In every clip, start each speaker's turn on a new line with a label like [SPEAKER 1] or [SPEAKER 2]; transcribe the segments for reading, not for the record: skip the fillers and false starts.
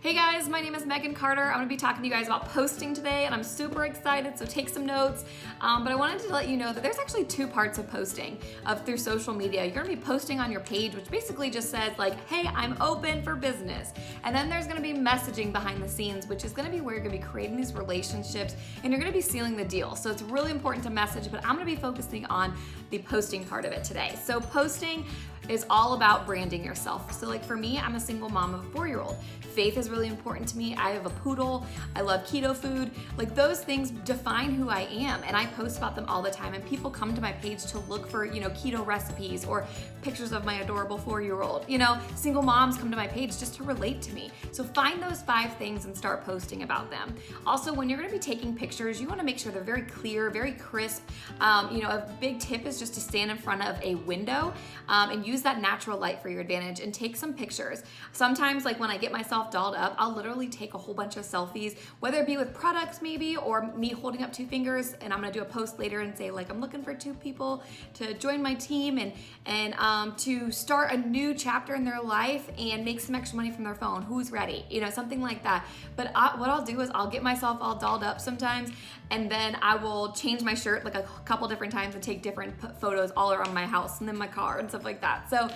[SPEAKER 1] Hey guys, my name is Meghan Carter. I'm gonna be talking to you guys about posting today, and I'm super excited, so take some notes. But I wanted to let you know that there's actually two parts of posting through social media. You're gonna be posting on your page, which basically just says like, hey, I'm open for business. And then there's gonna be messaging behind the scenes, which is gonna be where you're gonna be creating these relationships and you're gonna be sealing the deal. So it's really important to message, but I'm gonna be focusing on the posting part of it today. So posting is all about branding yourself. So like for me, I'm a single mom of a 4-year-old. Faith is really important to me. I have a poodle. I love keto food. Like those things define who I am, and I post about them all the time, and people come to my page to look for, keto recipes or pictures of my adorable 4-year-old. Single moms come to my page just to relate to me. So find those 5 things and start posting about them. Also, when you're gonna be taking pictures, you wanna make sure they're very clear, very crisp. A big tip is just to stand in front of a window and use that natural light for your advantage and take some pictures. Sometimes, like when I get myself dolled up, I'll literally take a whole bunch of selfies, whether it be with products maybe, or me holding up 2 fingers, and I'm gonna do a post later and say like, I'm looking for 2 people to join my team and to start a new chapter in their life and make some extra money from their phone. Who's ready? Something like that. But what I'll do is I'll get myself all dolled up sometimes, and then I will change my shirt like a couple different times and take different photos all around my house and then my car and stuff like that. So,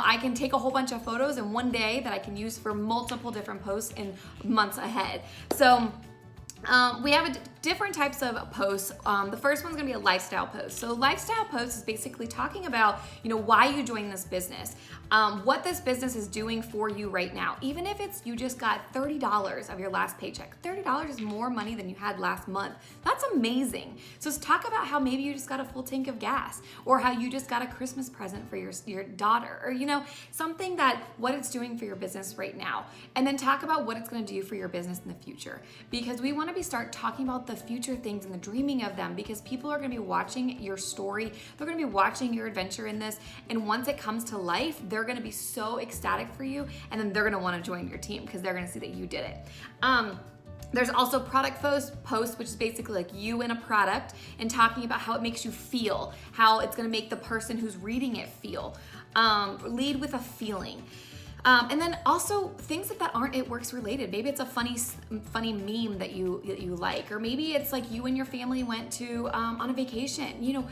[SPEAKER 1] I can take a whole bunch of photos in one day that I can use for multiple different posts in months ahead. So we have different types of posts. The first one's gonna be a lifestyle post. So lifestyle post is basically talking about, why you joined this business, what this business is doing for you right now. Even if it's you just got $30 of your last paycheck. $30 is more money than you had last month. That's amazing. So let's talk about how maybe you just got a full tank of gas, or how you just got a Christmas present for your daughter, or something what it's doing for your business right now. And then talk about what it's gonna do for your business in the future. Because we wanna start talking about the future things and the dreaming of them, because people are going to be watching your story. They're going to be watching your adventure in this, and once it comes to life, they're going to be so ecstatic for you, and then they're going to want to join your team because they're going to see that you did it. There's also product post, which is basically like you in a product and talking about how it makes you feel, how it's going to make the person who's reading it feel. Lead with a feeling. And then also things that aren't It Works related. Maybe it's a funny meme that you like, or maybe it's like you and your family went to on a vacation. You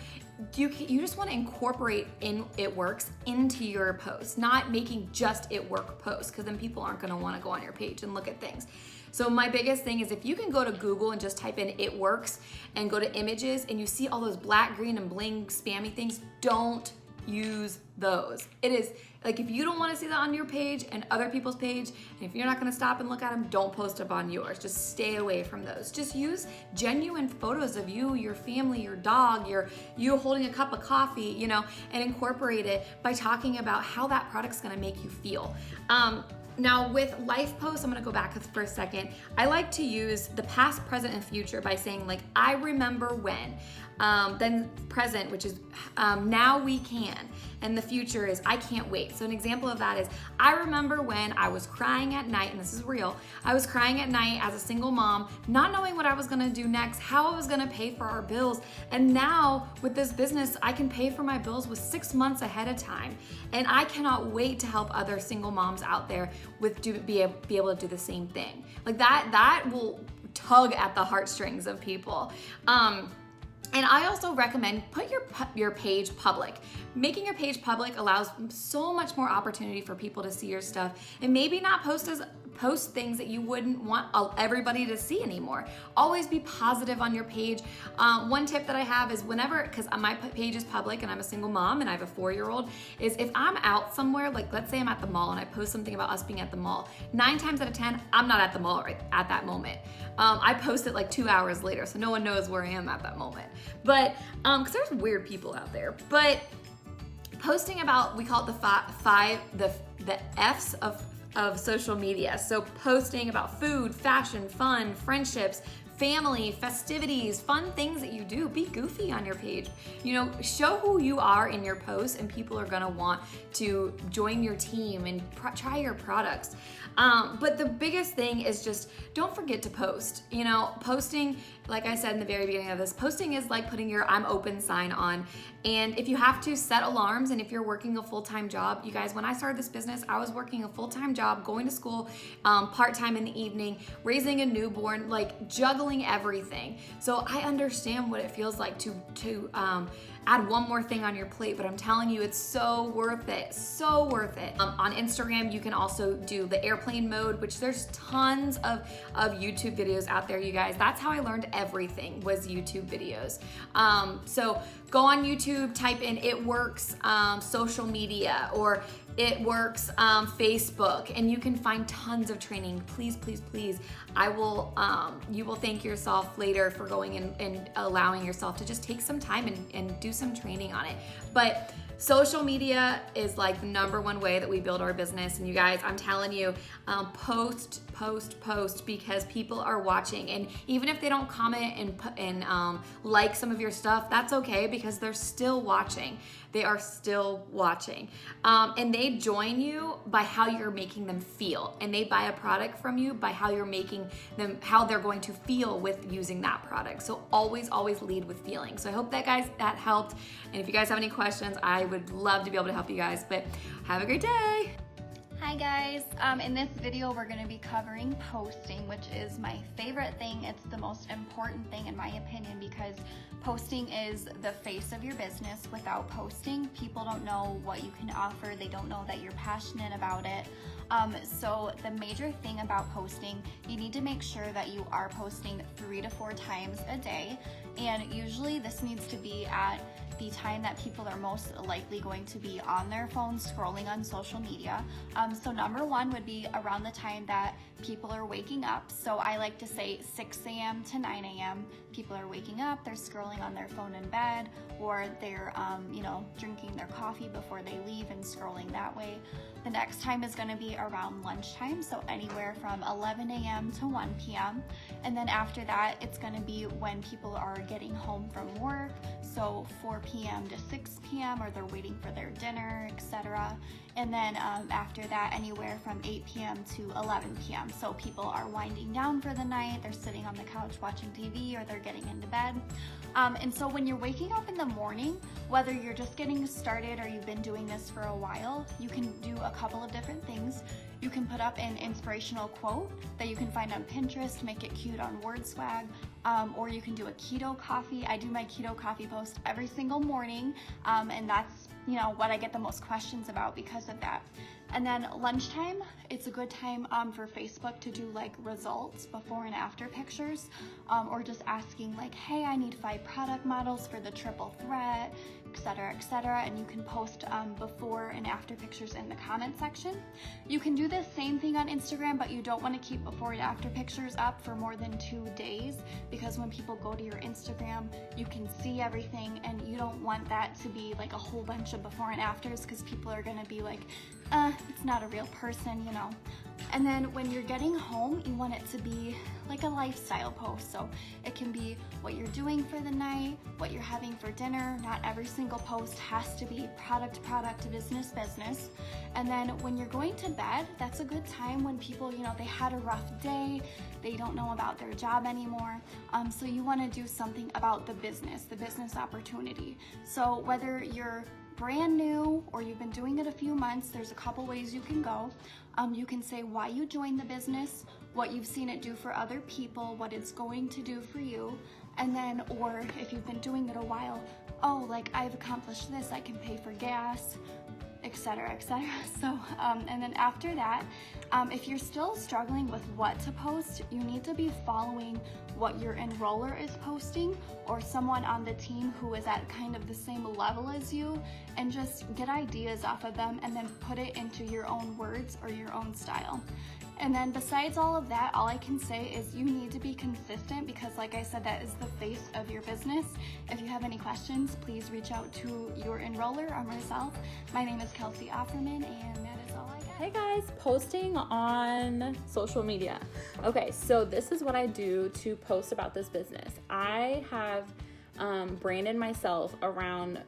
[SPEAKER 1] just want to incorporate It Works into your post, not making just It Work posts, because then people aren't going to want to go on your page and look at things. So my biggest thing is if you can go to Google and just type in It Works and go to images and you see all those black, green, and bling spammy things, don't use those. It is like, if you don't want to see that on your page and other people's page, and if you're not going to stop and look at them, don't post up on yours. Just stay away from those. Just use genuine photos of you, your family, your dog, you holding a cup of coffee, and incorporate it by talking about how that product's going to make you feel. Now with life posts, I'm gonna go back for a second. I like to use the past, present, and future by saying like, I remember when. Then present, which is now we can. And the future is I can't wait. So an example of that is, I remember when I was crying at night, and this is real, I was crying at night as a single mom, not knowing what I was gonna do next, how I was gonna pay for our bills. And now with this business, I can pay for my bills with 6 months ahead of time. And I cannot wait to help other single moms out there be able to do the same thing. Like that will tug at the heartstrings of people. And I also recommend put your page public. Making your page public allows so much more opportunity for people to see your stuff, and maybe not post things that you wouldn't want everybody to see anymore. Always be positive on your page. One tip that I have is because my page is public and I'm a single mom and I have a 4-year-old, is if I'm out somewhere, like let's say I'm at the mall and I post something about us being at the mall, 9 times out of 10, I'm not at the mall right at that moment. I post it like 2 hours later, so no one knows where I am at that moment. But, because there's weird people out there. But posting about, we call it the F's of social media. So posting about food, fashion, fun, friendships, family, festivities, fun things that you do. Be goofy on your page. Show who you are in your posts, and people are gonna want to join your team and try your products. But the biggest thing is just don't forget to post. Posting like I said in the very beginning of this, posting is like putting your I'm open sign on. And if you have to set alarms, and if you're working a full-time job, you guys, when I started this business, I was working a full-time job, going to school part-time in the evening, raising a newborn, like juggling everything. So I understand what it feels like to add one more thing on your plate, but I'm telling you, it's so worth it, so worth it. On Instagram, you can also do the airplane mode, which there's tons of YouTube videos out there, you guys. That's how I learned everything, was YouTube videos. So go on YouTube, type in It Works social media, or It Works Facebook, and you can find tons of training. Please, please, please. You will thank yourself later for going and allowing yourself to just take some time and do some training on it. But social media is like the #1 way that we build our business. And you guys, I'm telling you, post, because people are watching. And even if they don't comment and like some of your stuff, that's okay, because they're still watching. They are still watching. And they join you by how you're making them feel. And they buy a product from you by how you're making them, how they're going to feel with using that product. So always, always lead with feeling. So I hope that, guys, that helped. And if you guys have any questions, I would love to be able to help you guys. But have a great day.
[SPEAKER 2] Hi guys, in this video we're going to be covering posting, which is my favorite thing. It's the most important thing in my opinion, because posting is the face of your business. Without posting, people don't know what you can offer. They don't know that you're passionate about it. So the major thing about posting, you need to make sure that you are posting 3 to 4 times a day. And usually this needs to be at the time that people are most likely going to be on their phones scrolling on social media. So #1 would be around the time that people are waking up. So I like to say 6 a.m. to 9 a.m. People are waking up, they're scrolling on their phone in bed, or they're drinking their coffee before they leave and scrolling that way. The next time is going to be around lunchtime, so anywhere from 11 a.m. to 1 p.m. And then after that, it's going to be when people are getting home from work, so 4 p.m. to 6 p.m., or they're waiting for their dinner, etc. And then after that, anywhere from 8 p.m. to 11 p.m. So people are winding down for the night, they're sitting on the couch watching TV, or they're getting into bed. And so when you're waking up in the morning, whether you're just getting started or you've been doing this for a while, you can do a couple of different things. You can put up an inspirational quote that you can find on Pinterest, make it cute on WordSwag, or you can do a keto coffee. I do my keto coffee post every single morning, and that's what I get the most questions about because of that. And then lunchtime, it's a good time for Facebook to do like results, before and after pictures, or just asking like, hey, I need 5 product models for the triple threat, etc., etc. And you can post before and after pictures in the comment section. You can do the same thing on Instagram, but you don't want to keep before and after pictures up for more than 2 days, because when people go to your Instagram, you can see everything, and you don't want that to be like a whole bunch of before and afters, because people are going to be like, it's not a real person, And then when you're getting home, you want it to be like a lifestyle post. So it can be what you're doing for the night, what you're having for dinner. Not every single post has to be product, business. And then when you're going to bed, that's a good time when people, they had a rough day, they don't know about their job anymore. So you want to do something about the business opportunity. So whether you're brand new or you've been doing it a few months, there's a couple ways you can go. You can say why you joined the business, what you've seen it do for other people, what it's going to do for you, and then, or if you've been doing it a while, oh, like I've accomplished this, I can pay for gas, etc., etc. So, and then after that, if you're still struggling with what to post, you need to be following what your enroller is posting, or someone on the team who is at kind of the same level as you, and just get ideas off of them and then put it into your own words or your own style. And then besides all of that, all I can say is you need to be consistent, because like I said, that is the face of your business. If you have any questions, please reach out to your enroller or myself. My name is Kelsey Offerman, and that is all I got.
[SPEAKER 3] Hey guys, posting on social media. Okay, so this is what I do to post about this business. I have branded myself around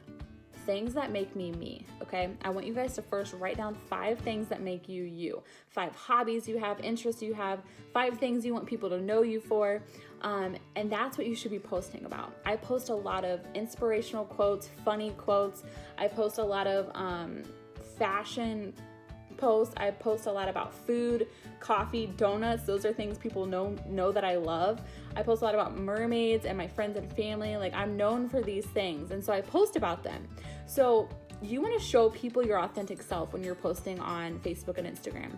[SPEAKER 3] things that make me me, okay? I want you guys to first write down 5 things that make you you. 5 hobbies you have, interests you have, 5 things you want people to know you for. And that's what you should be posting about. I post a lot of inspirational quotes, funny quotes. I post a lot of fashion posts. I post a lot about food, coffee, donuts. Those are things people know that I love. I post a lot about mermaids and my friends and family. Like, I'm known for these things, and so I post about them. So you want to show people your authentic self when you're posting on Facebook and Instagram.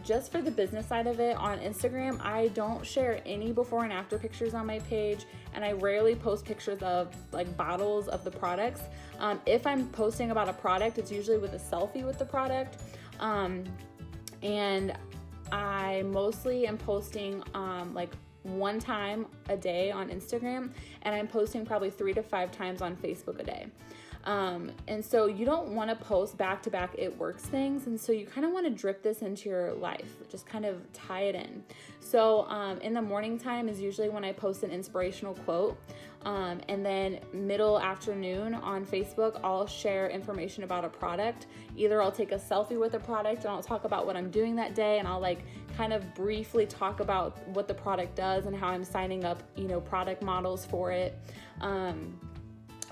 [SPEAKER 3] Just for the business side of it, on Instagram, I don't share any before and after pictures on my page, and I rarely post pictures of like bottles of the products. If I'm posting about a product, it's usually with a selfie with the product. And I mostly am posting like 1 time a day on Instagram, and I'm posting probably 3 to 5 times on Facebook a day. And so you don't want to post back to back it works things. And so you kind of want to drip this into your life, just kind of tie it in. So, in the morning time is usually when I post an inspirational quote. And then middle afternoon on Facebook, I'll share information about a product. Either I'll take a selfie with a product and I'll talk about what I'm doing that day. And I'll like kind of briefly talk about what the product does and how I'm signing up, product models for it.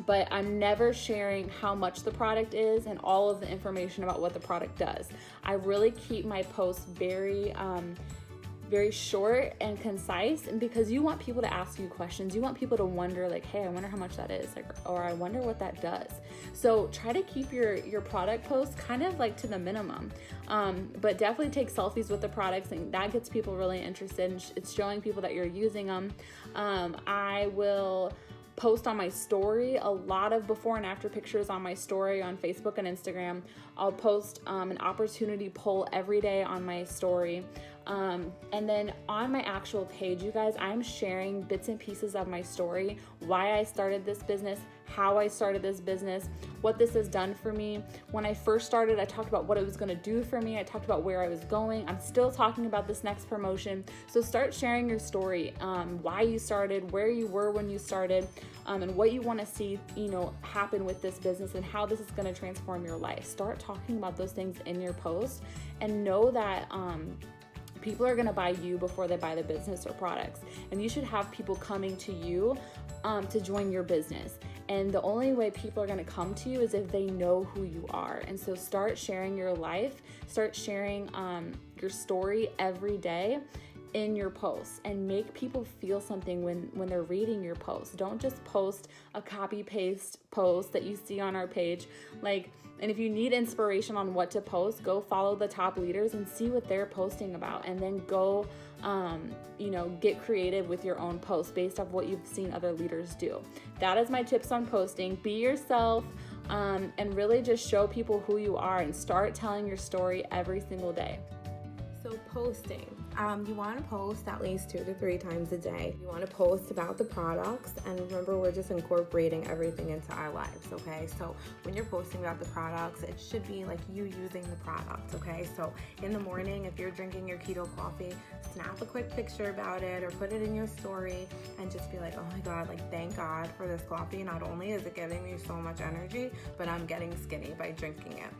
[SPEAKER 3] But I'm never sharing how much the product is and all of the information about what the product does. I really keep my posts very short and concise, and because you want people to ask you questions. You want people to wonder like, hey, I wonder how much that is, or I wonder what that does. So try to keep your product posts kind of like to the minimum, but definitely take selfies with the products, and that gets people really interested. It's showing people that you're using them. I will post on my story a lot of before and after pictures on my story on Facebook and Instagram. I'll post an opportunity poll every day on my story. And then on my actual page, you guys, I'm sharing bits and pieces of my story, why I started this business, how I started this business, what this has done for me. When I first started, I talked about what it was going to do for me. I talked about where I was going. I'm still talking about this next promotion. So start sharing your story, why you started, where you were when you started, and what you want to see, happen with this business and how this is going to transform your life. Start talking about those things in your post, and know that, people are going to buy you before they buy the business or products. And you should have people coming to you to join your business. And the only way people are going to come to you is if they know who you are. And so start sharing your life, start sharing your story every day in your posts, and make people feel something when they're reading your posts. Don't just post a copy paste post that you see on our page. And if you need inspiration on what to post, go follow the top leaders and see what they're posting about, and then go, get creative with your own posts based off what you've seen other leaders do. That is my tips on posting. Be yourself, and really just show people who you are, and start telling your story every single day.
[SPEAKER 4] So posting. You want to post at least 2 to 3 times a day. You want to post about the products, and remember, we're just incorporating everything into our lives, okay? So when you're posting about the products, it should be like you using the product, okay? So in the morning, if you're drinking your keto coffee, snap a quick picture about it or put it in your story, and just be like, oh my God, thank God for this coffee. Not only is it giving me so much energy, but I'm getting skinny by drinking it.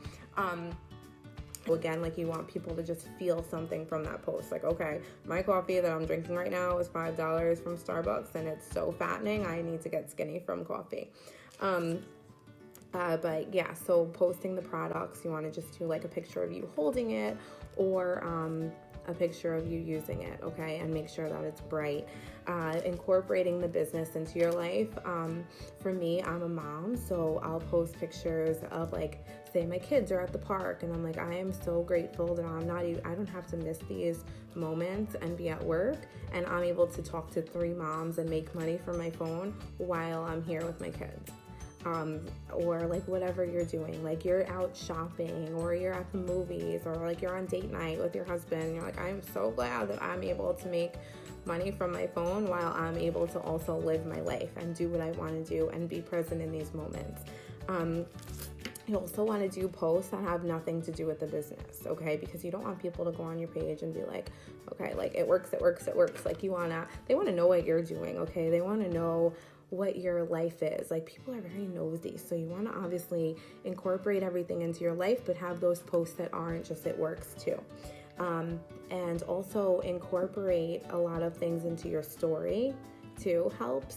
[SPEAKER 4] Again, you want people to just feel something from that post. Okay, my coffee that I'm drinking right now is $5 from Starbucks, and it's so fattening. I need to get skinny from coffee. But yeah, so posting the products, you want to just do a picture of you holding it, or a picture of you using it, okay? And make sure that it's bright. Incorporating the business into your life. For me, I'm a mom, so I'll post pictures of say my kids are at the park, and I'm I am so grateful that I don't have to miss these moments and be at work, and I'm able to talk to 3 moms and make money from my phone while I'm here with my kids. Or whatever you're doing, you're out shopping, or you're at the movies, or you're on date night with your husband, and you're I'm so glad that I'm able to make money from my phone while I'm able to also live my life and do what I want to do and be present in these moments. You also want to do posts that have nothing to do with the business, okay? Because you don't want people to go on your page and be okay, it works. They want to know what you're doing, okay? They want to know what your life is. Like, people are very nosy, so you want to obviously incorporate everything into your life, but have those posts that aren't just it works too. And also incorporate a lot of things into your story too helps,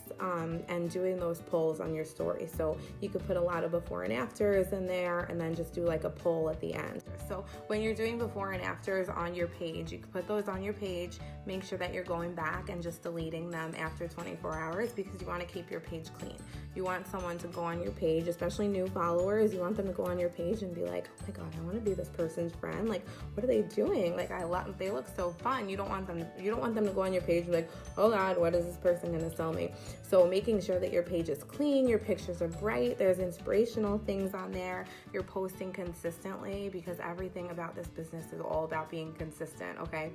[SPEAKER 4] and doing those polls on your story. So you could put a lot of before and afters in there, and then just do like a poll at the end. So when you're doing before and afters on your page, you can put those on your page. Make sure that you're going back and just deleting them after 24 hours, because you want to keep your page clean. You want someone to go on your page, especially new followers. You want them to go on your page and be like, oh my God, I want to be this person's friend. Like, what are they doing? Like, they look so fun. You don't want them to go on your page and be like, oh God, what is this person going to sell me? So making sure that your page is clean, your pictures are bright, there's inspirational things on there, you're posting consistently, because everything about this business is all about being consistent, okay?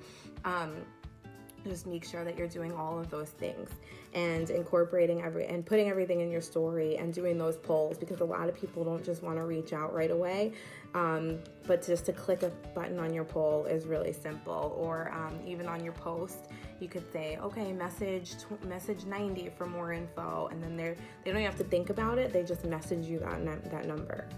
[SPEAKER 4] Just make sure that you're doing all of those things and incorporating and putting everything in your story and doing those polls, because a lot of people don't just want to reach out right away, but just to click a button on your poll is really simple. Or even on your post, you could say, okay, message 90 for more info, and then they don't have to think about it, they just message you that number.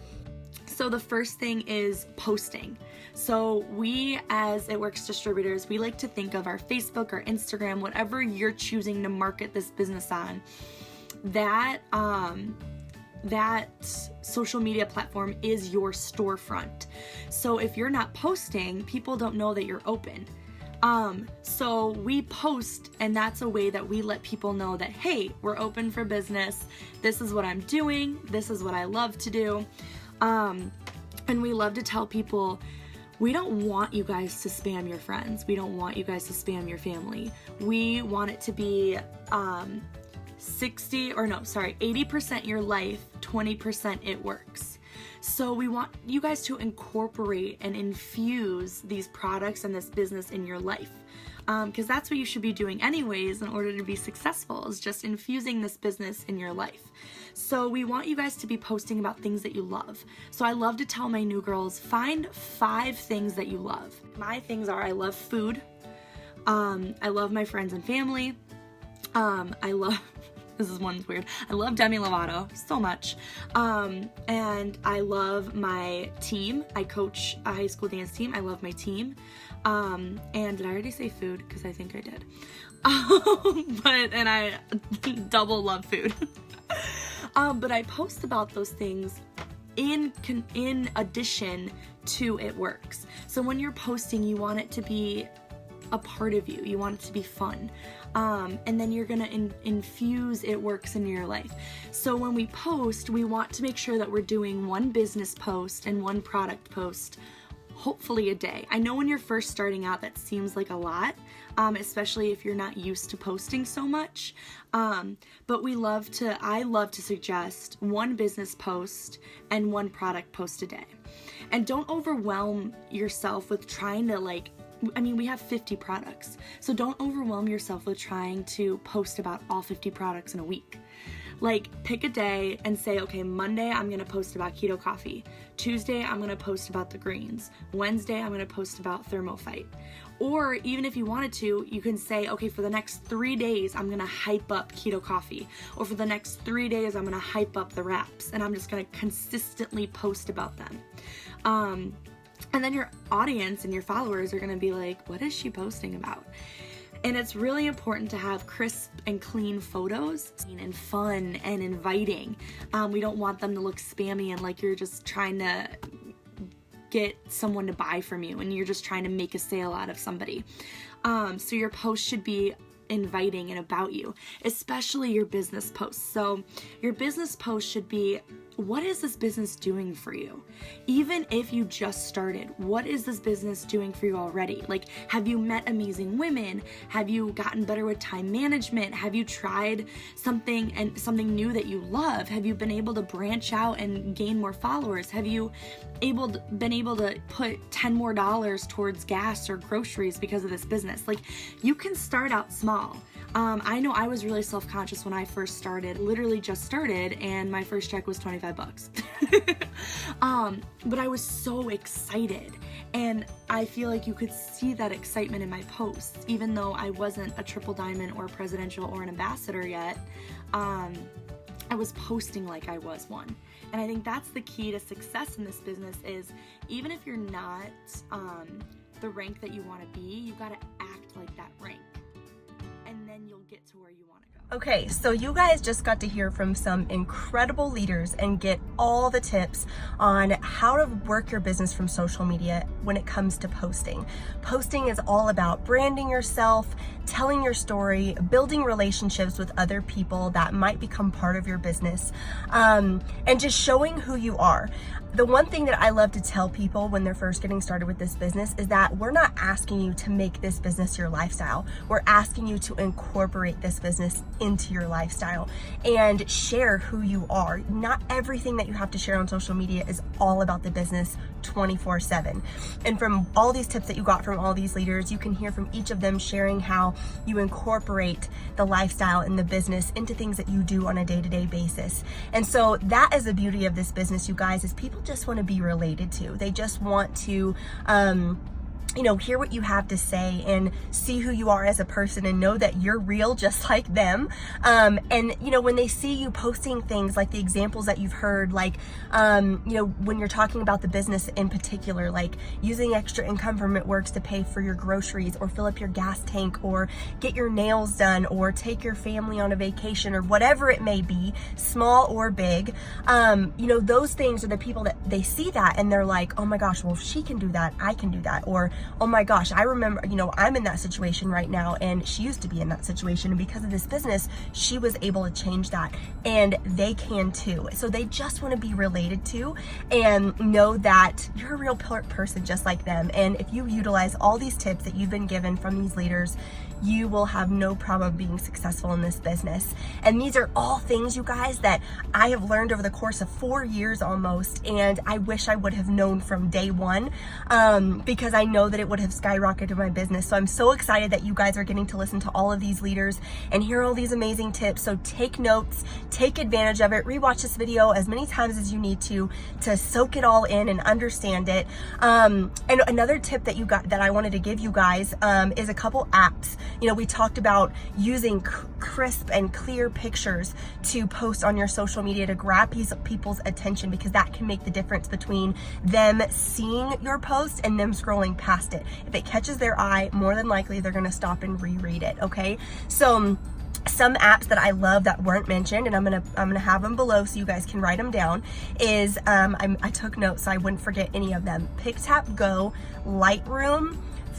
[SPEAKER 5] So the first thing is posting. So we, as It Works distributors, we like to think of our Facebook or Instagram, whatever you're choosing to market this business on, that social media platform is your storefront. So if you're not posting, people don't know that you're open. So we post, and that's a way that we let people know that, hey, we're open for business. This is what I'm doing. This is what I love to do. And we love to tell people, we don't want you guys to spam your friends. We don't want you guys to spam your family. We want it to be 80% your life, 20% it works. So we want you guys to incorporate and infuse these products and this business in your life. Because that's what you should be doing anyways in order to be successful, is just infusing this business in your life. So we want you guys to be posting about things that you love. So I love to tell my new girls, find 5 things that you love. My things are, I love food. I love my friends and family. This is one's weird. I love Demi Lovato so much. And I love my team. I coach a high school dance team. I love my team. And did I already say food? Because I think I did. And I double love food. But I post about those things in addition to It Works. So when you're posting, you want it to be a part of you. You want it to be fun. And then you're gonna infuse It Works into your life. So when we post, we want to make sure that we're doing one business post and one product post, hopefully a day. I know when you're first starting out, that seems like a lot, especially if you're not used to posting so much. But I love to suggest one business post and one product post a day. And don't overwhelm yourself with trying to we have 50 products. So don't overwhelm yourself with trying to post about all 50 products in a week. Pick a day and say, okay, Monday I'm going to post about keto coffee. Tuesday I'm going to post about the greens. Wednesday I'm going to post about Thermophyte. Or even if you wanted to, you can say, okay, for the next 3 days I'm going to hype up keto coffee. Or for the next 3 days I'm going to hype up the wraps, and I'm just going to consistently post about them. And then your audience and your followers are going to be like, what is she posting about? And it's really important to have crisp and clean photos and fun and inviting. We don't want them to look spammy and like you're just trying to get someone to buy from you and you're just trying to make a sale out of somebody. So your post should be inviting and about you, especially your business posts. So your business post should be, what is this business doing for you? Even if you just started, what is this business doing for you already? Have you met amazing women? Have you gotten better with time management? Have you tried something new that you love? Have you been able to branch out and gain more followers? Have you been able to put $10 more towards gas or groceries because of this business? You can start out small. I know I was really self-conscious when I first started, literally just started, and my first check was $25. But I was so excited, and I feel like you could see that excitement in my posts, even though I wasn't a triple diamond or a presidential or an ambassador yet. I was posting like I was one. And I think that's the key to success in this business is even if you're not the rank that you want to be, you got to act like that rank. And then you'll get to where you want to go.
[SPEAKER 6] Okay, so you guys just got to hear from some incredible leaders and get all the tips on how to work your business from social media when it comes to posting. Posting is all about branding yourself, telling your story, building relationships with other people that might become part of your business, and just showing who you are. The one thing that I love to tell people when they're first getting started with this business is that we're not asking you to make this business your lifestyle. We're asking you to incorporate this business into your lifestyle and share who you are. Not everything that you have to share on social media is all about the business 24/7. And from all these tips that you got from all these leaders, you can hear from each of them sharing how you incorporate the lifestyle and the business into things that you do on a day-to-day basis. And so that is the beauty of this business, you guys, is people just want to be related to. They just want to hear what you have to say and see who you are as a person and know that you're real just like them. And when they see you posting things like the examples that you've heard, like, when you're talking about the business in particular, like using extra income from it works to pay for your groceries or fill up your gas tank or get your nails done or take your family on a vacation or whatever it may be, small or big, those things are the people that they see that and they're like, oh my gosh, well, if she can do that, I can do that. Or, oh my gosh, I remember, I'm in that situation right now and she used to be in that situation, and because of this business, she was able to change that, and they can too. So they just want to be related to and know that you're a real person just like them. And if you utilize all these tips that you've been given from these leaders, you will have no problem being successful in this business. And these are all things, you guys, that I have learned over the course of 4 years almost, and I wish I would have known from day one, because I know that it would have skyrocketed my business. So I'm so excited that you guys are getting to listen to all of these leaders and hear all these amazing tips. So take notes, take advantage of it, rewatch this video as many times as you need to soak it all in and understand it. And another tip that I wanted to give you guys is a couple apps. We talked about using crisp and clear pictures to post on your social media to grab people's attention, because that can make the difference between them seeing your post and them scrolling past it. If it catches their eye, more than likely they're going to stop and reread it. Okay, so some apps that I love that weren't mentioned, and I'm gonna have them below so you guys can write them down, is I took notes so I wouldn't forget any of them: PicTapGo, Lightroom,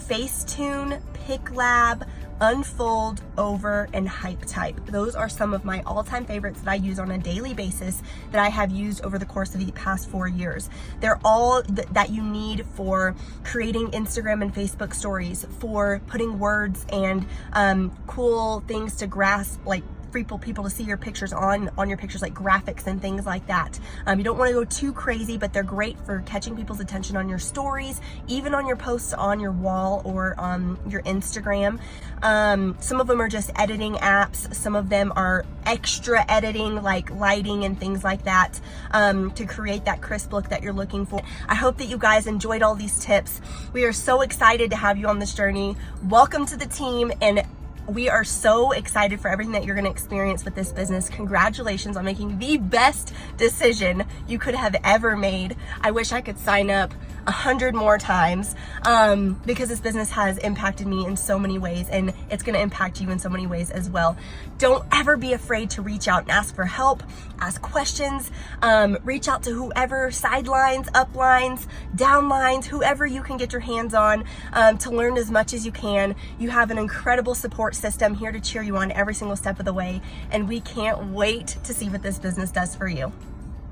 [SPEAKER 6] Facetune, PicLab, Unfold, Over, and HypeType. Those are some of my all-time favorites that I use on a daily basis that I have used over the course of the past 4 years. They're all that you need for creating Instagram and Facebook stories, for putting words and cool things to grasp, like for people to see your pictures on your pictures, like graphics and things like that. You don't want to go too crazy, but they're great for catching people's attention on your stories, even on your posts on your wall or on your Instagram. Some of them are just editing apps. Some of them are extra editing, like lighting and things like that, to create that crisp look that you're looking for. I hope that you guys enjoyed all these tips. We are so excited to have you on this journey. Welcome to the team, and we are so excited for everything that you're going to experience with this business. Congratulations on making the best decision you could have ever made. I wish I could sign up 100 more times, because this business has impacted me in so many ways, and it's going to impact you in so many ways as well. Don't ever be afraid to reach out and ask for help, ask questions, reach out to whoever, sidelines, uplines, downlines, whoever you can get your hands on, to learn as much as you can. You have an incredible support system here to cheer you on every single step of the way, and we can't wait to see what this business does for you.